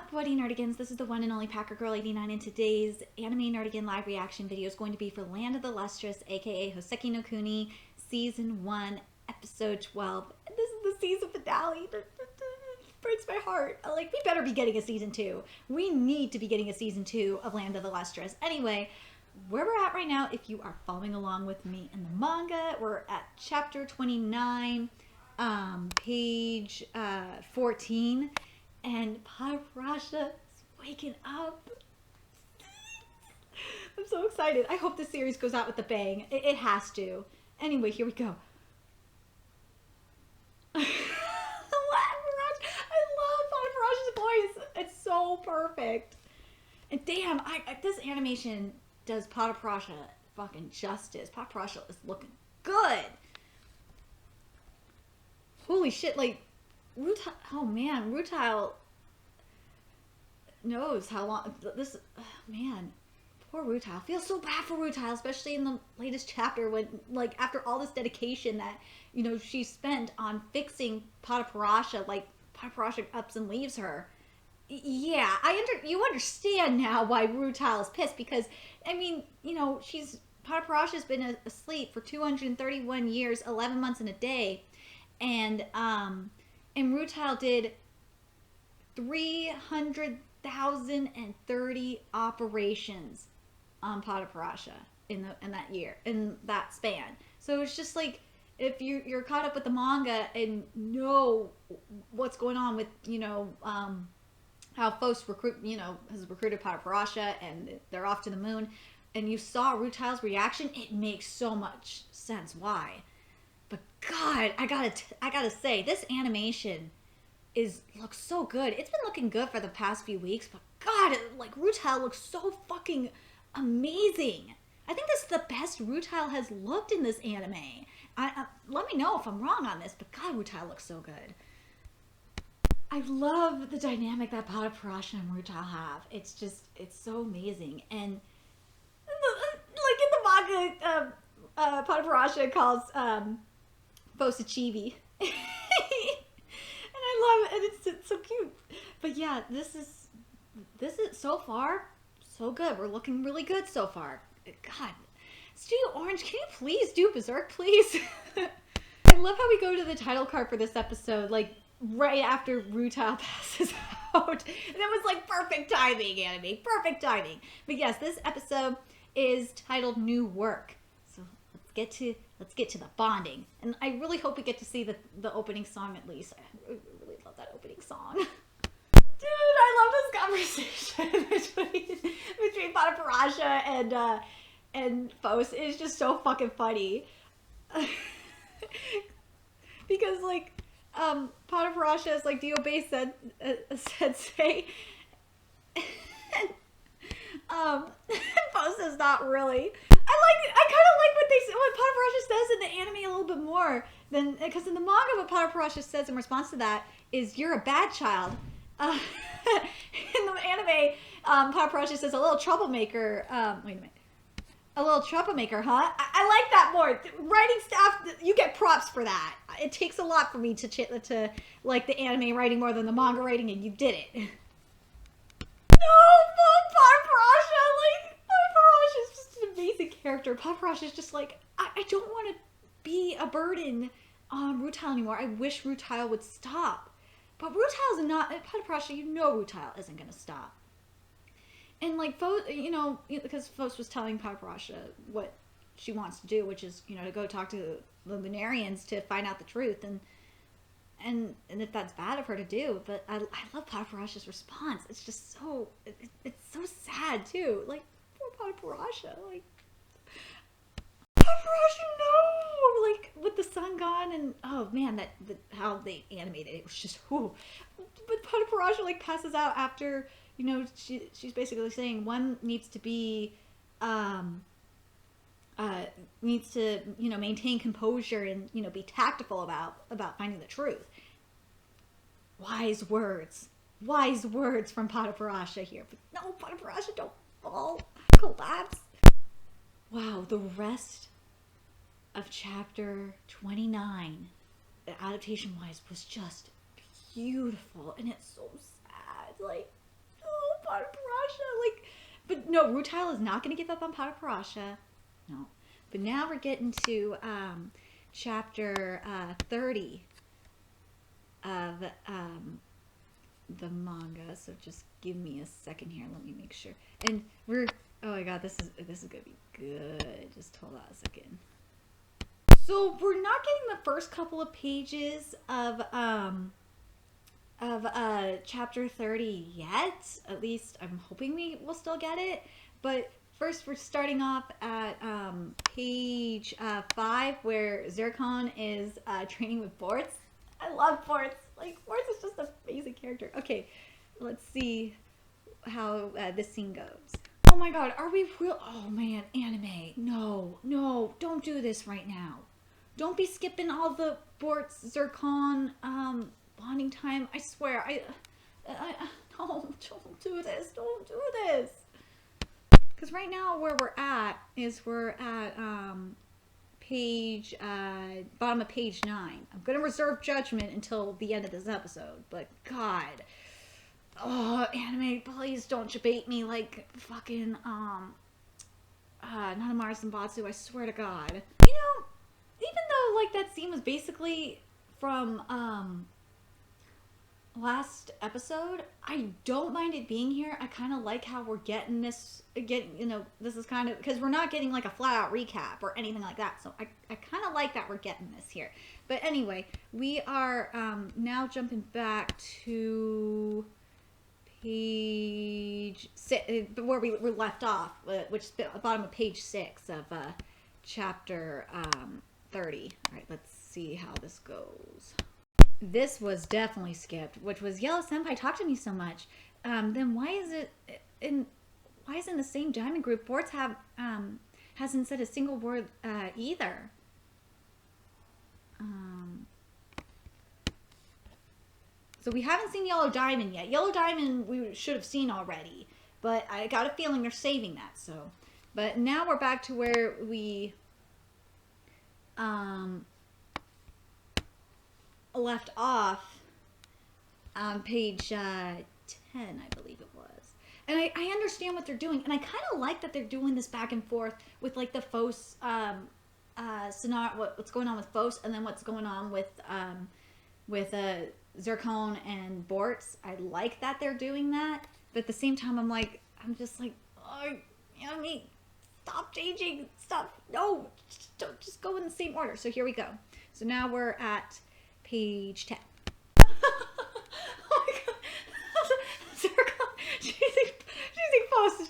up, Buddy Nerdigans? This is the one and only Packer Girl 89, and today's anime Nerdigan live reaction video is going to be for Land of the Lustrous, aka Hoseki no Kuni, Season 1, Episode 12. And this is the season finale. It breaks my heart. Like, we better be getting a Season 2. We need to be getting a Season 2 of Land of the Lustrous. Anyway, where we're at right now, if you are following along with me in the manga, we're at Chapter 29, page 14. And Paparasha is waking up. I'm so excited. I hope the series goes out with a bang. It has to. Anyway, here we go. I love Paparasha's voice. It's so perfect. And damn, this animation does Paparasha fucking justice. Paparasha is looking good. Holy shit, like, Rutile, oh man, Rutile knows how long this, man, poor Rutile. Feels so bad for Rutile, especially in the latest chapter when, like, after all this dedication that, you know, she spent on fixing Paparasha, like, Paparasha ups and leaves her. Yeah, you understand now why Rutile is pissed, because, I mean, you know, Paparasha's been asleep for 231 years, 11 months and a day, and Rutile did 300,030 operations on Paparasha in that year, in that span. So it's just like, if you're caught up with the manga and know what's going on with, you know, how PHO'S has recruited Paparasha and they're off to the moon, and you saw Rutile's reaction, it makes so much sense why. But God, I gotta say, this animation looks so good. It's been looking good for the past few weeks, but God, Rutile looks so fucking amazing. I think this is the best Rutile has looked in this anime. Let me know if I'm wrong on this, but God, Rutile looks so good. I love the dynamic that Paparasha and Rutile have. It's so amazing. And like in the manga, Paparasha calls PHO'S a chibi. And I love it, and it's so cute. But yeah, this is so far so good. We're looking really good so far. God, Studio Orange, can you please do Berserk, please? I love how we go to the title card for this episode, like right after Rutile passes out. And it was like perfect timing, anime, perfect timing. But yes, this episode is titled New Work. So let's get to the bonding. And I really hope we get to see the opening song at least. I really love that opening song. Dude, I love this conversation between Paparasha and PHO'S. It's just so fucking funny. Because, like, Paparasha is like, do you obey sensei? And PHO'S is not really. I kind of like what Paparasha says in the anime a little bit more than, because in the manga what Paparasha says in response to that is, you're a bad child. In the anime, Paparasha says, a little troublemaker. Wait a minute. A little troublemaker, huh? I like that more. Writing staff, you get props for that. It takes a lot for me to like the anime writing more than the manga writing, and you did it. No, Paparasha, like, Paparasha is just an amazing character. Paparasha is just like, I don't want to be a burden on Rutile anymore. I wish Rutile would stop. But Rutile's not, Paparasha, you know Rutile isn't going to stop. And like, you know, because PHO'S was telling Paparasha what she wants to do, which is, you know, to go talk to the Lunarians to find out the truth, and if that's bad of her to do. But I love Paparasha's response. It's just so, it's so sad too. Like, poor Paparasha, like, Paparasha, no! Like, with the sun gone, and oh man, how they animated it was just, whew. But Paparasha, like, passes out after, you know, she's basically saying one needs to be, needs to, you know, maintain composure and, you know, be tactful about finding the truth. Wise words from Paparasha here. But no, Paparasha, don't fall, collapse. Wow, the rest of chapter 29, the adaptation wise, was just beautiful, and it's so sad. Like, Like, but no, Rutile is not going to give up on Pataparasha. No. But now we're getting to chapter 30 of the manga. So just give me a second here. Let me make sure. And we're, oh my god, this is going to be good. Just hold on a second. So we're not getting the first couple of pages of chapter 30 yet. At least I'm hoping we will still get it. But first, we're starting off at page 5, where Zircon is training with Bortz. I love Bortz. Like, Bortz is just an amazing character. Okay, let's see how this scene goes. Oh my god, are we real? Oh man, anime. No, no, don't do this right now. Don't be skipping all the Bortz Zircon bonding time. I swear, no, don't do this. Don't do this. Because right now where we're at is we're at page, bottom of page 9. I'm going to reserve judgment until the end of this episode. But God, oh, anime, please don't debate me like fucking, Nanamara Senbatsu, I swear to God. You know, even though, like, that scene was basically from, last episode, I don't mind it being here. I kind of like how we're getting this, this is kind of, because we're not getting like a flat out recap or anything like that. So I kind of like that we're getting this here. But anyway, we are now jumping back to page 6, where we left off, which is the bottom of page 6 of chapter 30. All right, let's see how this goes. This was definitely skipped, which was Yellow Senpai talked to me so much. Then why is it in the same diamond group? Bortz hasn't said a single word either. So we haven't seen Yellow Diamond yet. Yellow Diamond we should have seen already, but I got a feeling they're saving that. So, but now we're back to where we left off on page 10, I believe it was. And I understand what they're doing, and I kind of like that they're doing this back and forth with like the PHO'S scenario, what's going on with PHO'S, and then what's going on with Zircon and Bortz. I like that they're doing that, but at the same time, I'm just like, oh, you know what I mean? Stop changing stuff. No, just go in the same order. So here we go. So now we're at page 10. Oh my god. Zircon choosing post is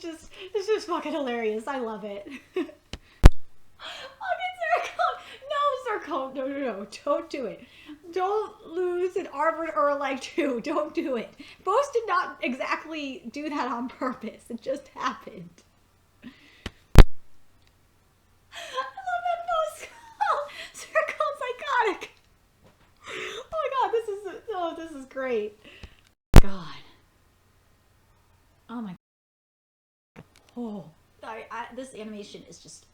just fucking hilarious. I love it. Fucking Zircon. No, Zircon. No. Don't do it. Don't lose an Arbor or a leg too. Don't do it. Post did not exactly do that on purpose. It just happened. I love that post. Zircon's iconic. Oh my god, this is great. God. Oh my god. Oh. This animation is just,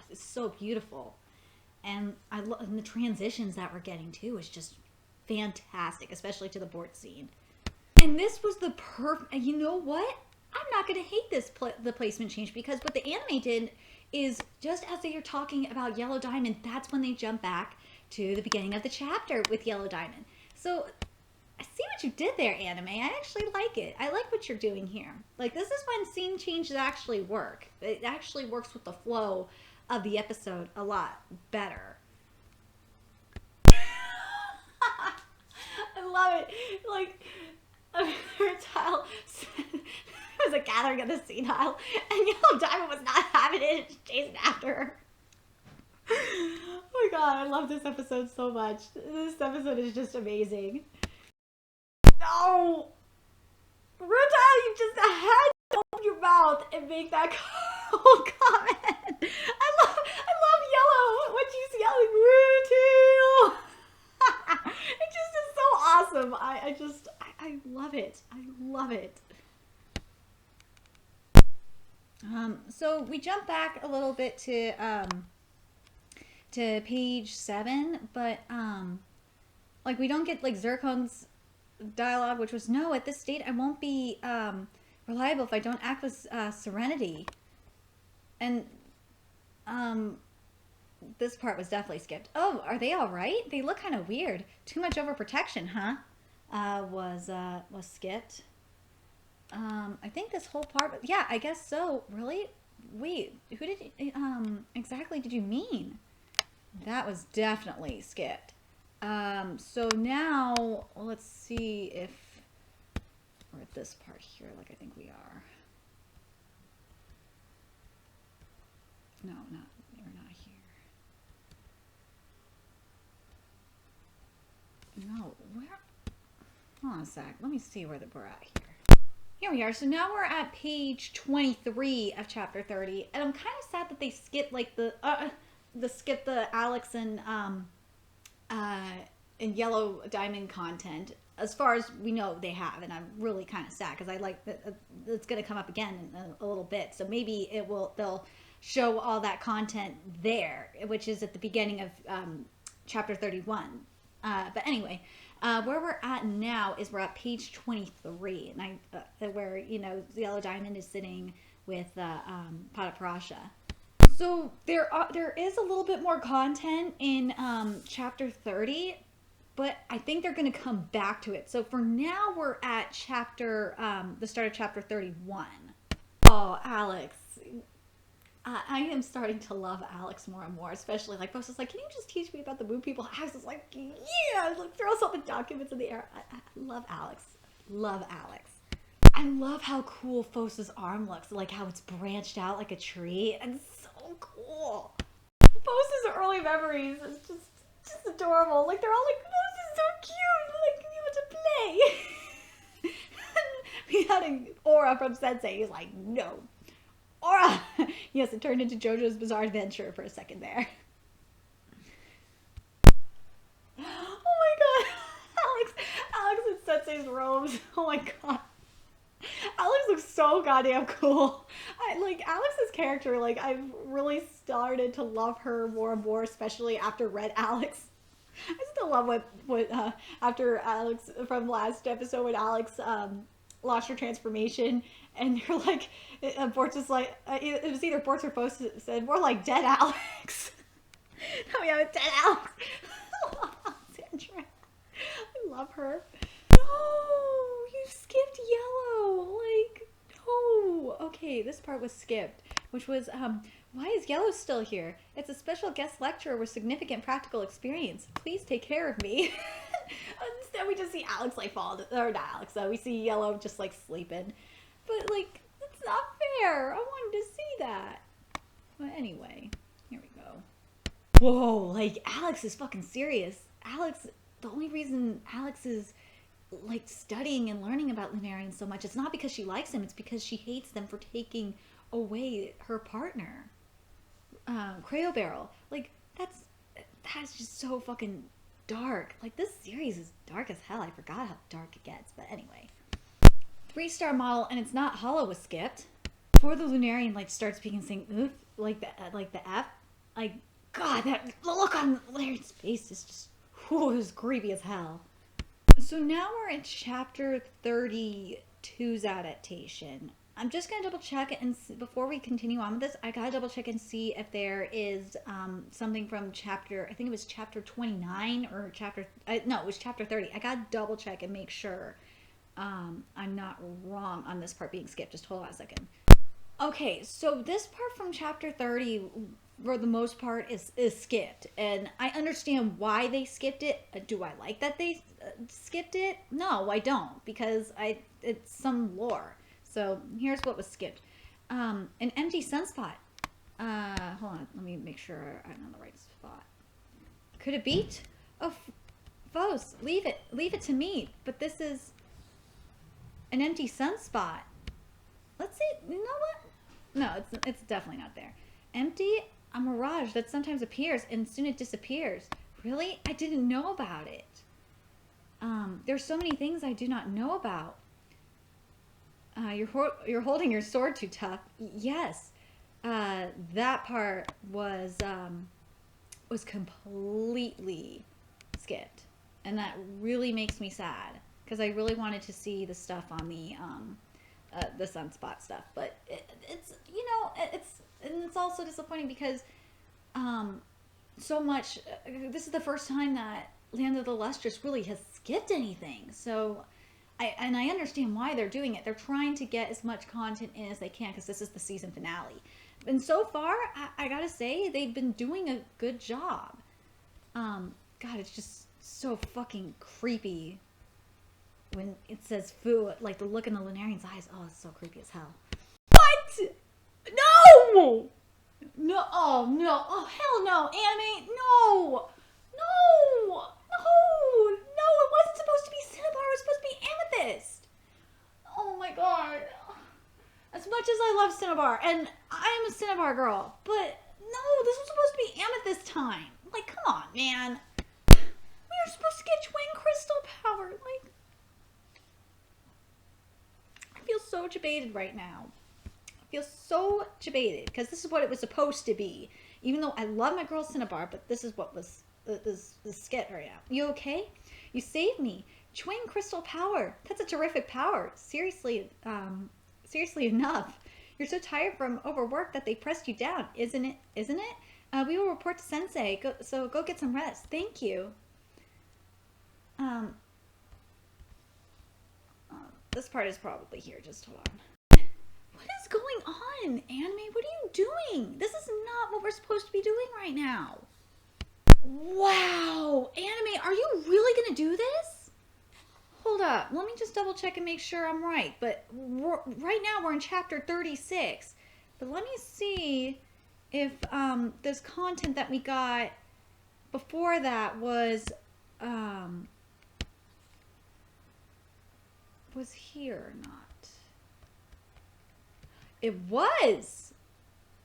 it's so beautiful. And and the transitions that we're getting too is just fantastic, especially to the Bortz scene. And this was the perfect, you know what? I'm not going to hate this, the placement change, because what the anime did is just as they are talking about Yellow Diamond, that's when they jump back to the beginning of the chapter with Yellow Diamond. So I see what you did there, anime. I actually like it. I like what you're doing here. Like, this is when scene changes actually work. It actually works with the flow of the episode a lot better. I love it. Like, Rutile said it was a gathering of the senile, and Yellow Diamond was not having it, and chasing after her. Oh my god, I love this episode so much. This episode is just amazing. No! Rutile, you just had to open your mouth and make that cold comment. I love Yellow when she's yelling Rutile. It just is so awesome. I love it. I love it. So we jump back a little bit to page 7, but like we don't get like Zircon's dialogue, which was, no, at this date I won't be reliable if I don't act with serenity. And this part was definitely skipped. Oh, are they all right? They look kind of weird. Too much overprotection, huh? Was skipped. I think this whole part. Yeah, I guess so. Really? Wait, who did exactly did you mean? That was definitely skipped. So now let's see if we're at this part here, like I think we are. No, we're not here. No, where? Hold on a sec. Let me see where we're at here. Here we are. So now we're at page 23 of chapter 30, and I'm kind of sad that they skipped like the Alex and Yellow Diamond content. As far as we know, they have, and I'm really kind of sad because I like that it's going to come up again in a little bit. So maybe they'll show all that content there, which is at the beginning of chapter 31. But anyway, where we're at now is we're at page 23, and where Yellow Diamond is sitting with Padaparasha. So there is a little bit more content in chapter 30, but I think they're going to come back to it. So for now, we're at the start of chapter 31. Oh, Alex. I am starting to love Alex more and more, especially like Post is like, can you just teach me about the moon people? Alex is like, yeah, like throws all the documents in the air. I love Alex. Love Alex. I love how cool Phos's arm looks, like how it's branched out like a tree. And it's so cool. Phos's early memories is just adorable. Like they're all like, Phos is so cute. Like, you want to play. We had an aura from Sensei. He's like, no. Aura! Yes, it turned into JoJo's Bizarre Adventure for a second there. Oh my god. Alex in Sensei's robes. Oh my god. Alex looks so goddamn cool. Alex's character, like, I've really started to love her more and more, especially after Red Alex. I still love what after Alex, from last episode when Alex launched her transformation, and they're like, Bort's just like, it was either Bort's or Post said, more like dead Alex. No, we have a dead Alex. Sandra. I love her. No, you skipped Yellow. Like, no. Okay, this part was skipped, which was, why is Yellow still here? It's a special guest lecturer with significant practical experience. Please take care of me. Instead, we just see Alex like fall, or not Alex, though. We see Yellow just like sleeping. But like, that's not fair. I wanted to see that. But anyway, here we go. Whoa, like Alex is fucking serious. Alex, the only reason Alex is like studying and learning about Lunarians so much, it's not because she likes him, it's because she hates them for taking away her partner. Creo Barrel. Like, that's just so fucking dark. Like, this series is dark as hell. I forgot how dark it gets. But anyway. 3-star model, and it's not hollow, was skipped. Before the Lunarian, like, starts speaking, saying, oof, like the F. Like, God, that look on Lunarian's face is just, whew, it was creepy as hell. So now we're in chapter 32's adaptation. I'm just going to double check and before we continue on with this, I got to double check and see if there is something from I think it was chapter 29 or no, it was chapter 30. I got to double check and make sure I'm not wrong on this part being skipped. Just hold on a second. Okay, so this part from chapter 30, for the most part, is skipped. And I understand why they skipped it. Do I like that they skipped it? No, I don't, because it's some lore. So here's what was skipped. An empty sunspot. Hold on, let me make sure I'm on the right spot. Could it beat? Oh, Phos, leave it to me. But this is an empty sunspot. Let's see. You know what? No, it's definitely not there. Empty, a mirage that sometimes appears and soon it disappears. Really? I didn't know about it. There's so many things I do not know about. You're holding your sword too tough. Yes, that part was completely skipped, and that really makes me sad because I really wanted to see the stuff on the Sunspot stuff, but it's it's also disappointing because so much. This is the first time that Land of the Lustrous really has skipped anything. So I understand why they're doing it. They're trying to get as much content in as they can because this is the season finale. And so far, I gotta say, they've been doing a good job. God, it's just so fucking creepy when it says Fu, like the look in the Lunarian's eyes. Oh, it's so creepy as hell. What? No! No, oh no, oh hell no, anime, no! No! No! No, it wasn't supposed to be Cinnabar, it was supposed to be Amethyst! Oh my god. As much as I love Cinnabar, and I am a Cinnabar girl, but no, this was supposed to be Amethyst time. Like, come on, man. We were supposed to get Twin Crystal power. Like, I feel so debated right now. I feel so debated, because this is what it was supposed to be. Even though I love my girl Cinnabar, but this is what was the skit right now. You okay? You saved me. Twin Crystal power. That's a terrific power. Seriously enough. You're so tired from overwork that they pressed you down, isn't it? We will report to Sensei. Go get some rest. Thank you. This part is probably here. Just hold on. What is going on, anime? What are you doing? This is not what we're supposed to be doing right now. Wow, anime, are you really gonna do this? Hold up, let me just double check and make sure I'm right. But right now we're in chapter 36. But let me see if this content that we got before that was here or not. It was.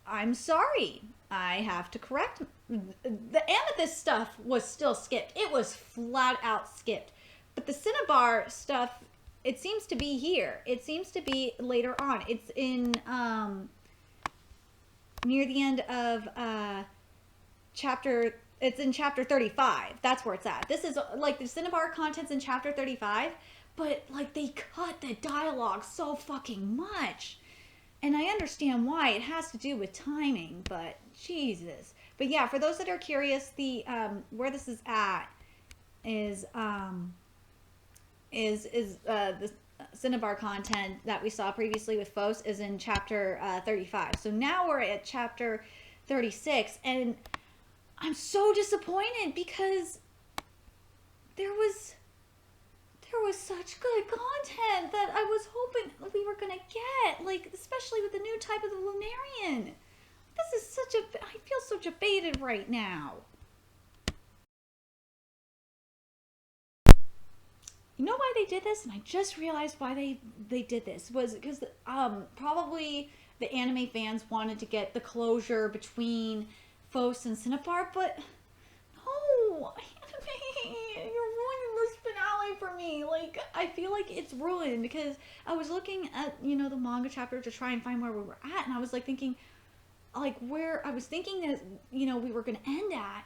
I'm sorry. I have to correct. The Amethyst stuff was still skipped. It was flat out skipped. But the Cinnabar stuff, it seems to be here. It seems to be later on. It's in near the end of chapter. It's in chapter 35. That's where it's at. This is like the Cinnabar content's in chapter 35, but like they cut the dialogue so fucking much. And I understand why. It has to do with timing, but Jesus. But yeah, for those that are curious, the where this is at is the Cinnabar content that we saw previously with PHO'S is in chapter 35. So now we're at chapter 36, and I'm so disappointed because there was such good content that I was hoping we were gonna get, like especially with the new type of the Lunarian. This is I feel so debated right now. You know why they did this? And I just realized why they did this was because probably the anime fans wanted to get the closure between PHO'S and Cinnabar, but no, anime, you're ruining this finale for me. Like, I feel like it's ruined because I was looking at, the manga chapter to try and find where we were at, and I was like thinking, like where I was thinking that, we were going to end at.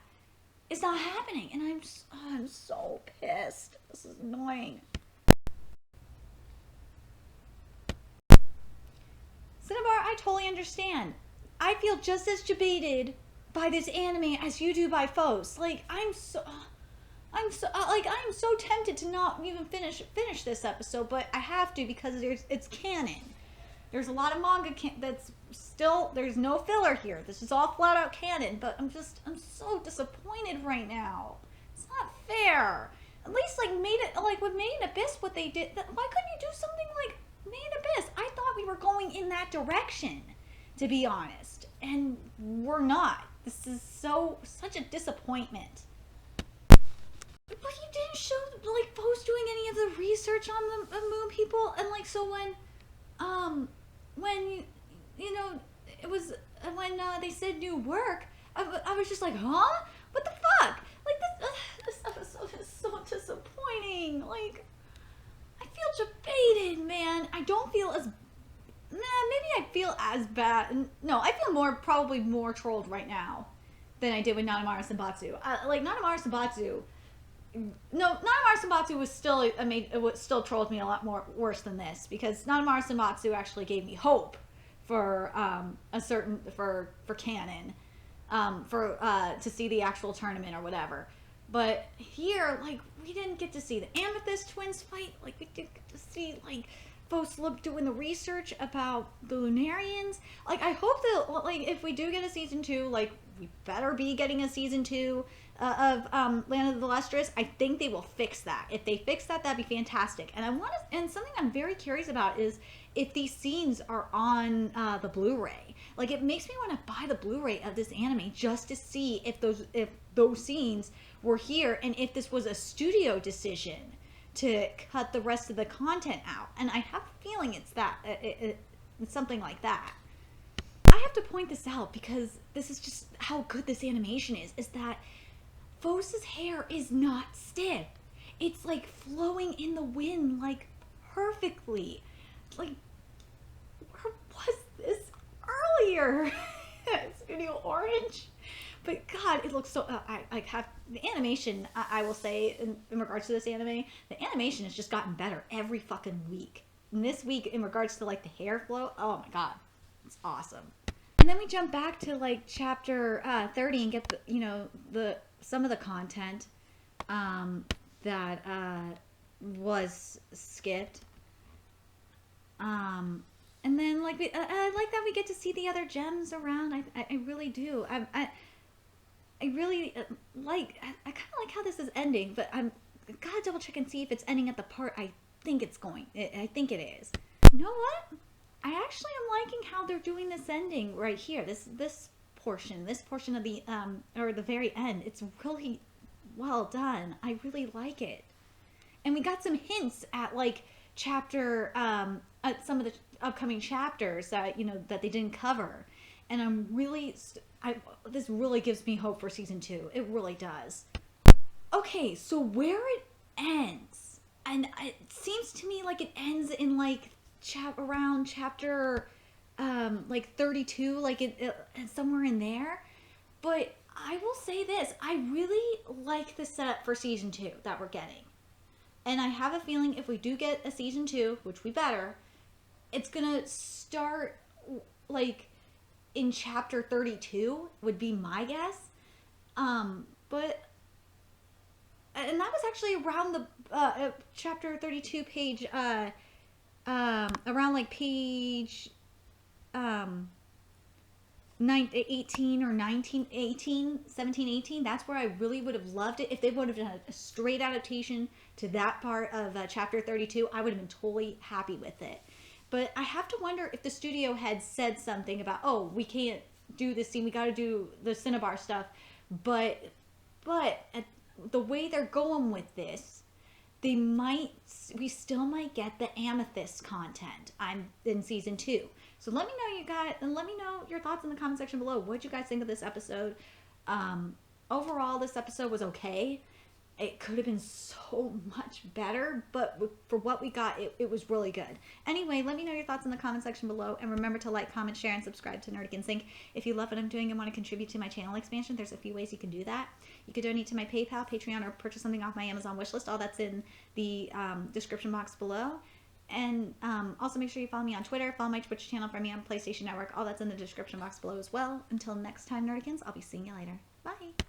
It's not happening, and I'm so pissed. This is annoying. Cinnabar, I totally understand. I feel just as debated by this anime as you do by PHO'S. Like, I'm so tempted to not even finish this episode, but I have to because it's canon. There's a lot of manga that's still, there's no filler here. This is all flat out canon, but I'm so disappointed right now. It's not fair. At least with Made in Abyss, what they did, why couldn't you do something like Made in Abyss? I thought we were going in that direction, to be honest, and we're not. This is such a disappointment. But you didn't show PHO'S doing any of the research on the moon people, and so when it was when they said new work, I was just like, huh? What the fuck? Like this episode is so disappointing. Like, I feel debated, man. I don't feel as maybe I feel as bad. No, I feel probably more trolled right now than I did with Nanamaru Senbatsu. Nanamaru Senbatsu, no, Nanamaru Senbatsu was still, I mean, it was still trolled me a lot more worse than this, because Nanamaru Senbatsu actually gave me hope for for canon, to see the actual tournament or whatever. But here, like, we didn't get to see the Amethyst twins fight. Like, we didn't get to see, like, folks doing the research about the Lunarians. Like, I hope that, like, if we do get a season 2, like, we better be getting a season 2 of Land of the Lustrous. I think they will fix that. If they fix that, that'd be fantastic. And and something I'm very curious about is if these scenes are on the Blu-ray. Like, it makes me want to buy the Blu-ray of this anime just to see if those scenes were here, and if this was a studio decision to cut the rest of the content out. And I have a feeling it's it's something like that. I have to point this out because this is just how good this animation is that PHO'S hair is not stiff. It's like flowing in the wind, like, perfectly. Like, where was this earlier? Studio Orange? But God, it looks so. I have the animation. I will say in regards to this anime, the animation has just gotten better every fucking week. And this week, in regards to like the hair flow, oh my God, it's awesome. And then we jump back to like chapter 30 and get some of the content that was skipped. And then like I like that we get to see the other gems around. I really do. I really like. I kind of like how this is ending, but I'm gotta double check and see if it's ending at the part I think it's going. I think it is. You know what? I actually am liking how they're doing this ending right here. This portion of the or the very end. It's really well done. I really like it. And we got some hints at like chapter at some of the upcoming chapters that that they didn't cover. And I'm really this really gives me hope for season 2. It really does. Okay, so where it ends, and it seems to me like it ends in like around chapter like 32, like it somewhere in there. But I will say this, I really like the setup for season 2 that we're getting. And I have a feeling if we do get a season 2, which we better, it's gonna start like in chapter 32 would be my guess. But and that was actually around the chapter 32 page around like page 18 or 19, 18, 17, 18. That's where I really would have loved it. If they would have done a straight adaptation to that part of chapter 32, I would have been totally happy with it. But I have to wonder if the studio had said something about, oh, we can't do this scene, we got to do the Cinnabar stuff. But at the way they're going with this, we still might get the Amethyst content in season 2. So let me know, you guys, and let me know your thoughts in the comment section below. What did you guys think of this episode? Overall, this episode was okay. It could have been so much better, but for what we got, it was really good. Anyway, let me know your thoughts in the comment section below, and remember to like, comment, share, and subscribe to Nerdic Sync. If you love what I'm doing and want to contribute to my channel expansion, there's a few ways you can do that. You could donate to my PayPal, Patreon, or purchase something off my Amazon wishlist. All that's in the description box below. And also make sure you follow me on Twitter, follow my Twitch channel, find me on PlayStation Network. All that's in the description box below as well. Until next time, Nerdicans, I'll be seeing you later. Bye!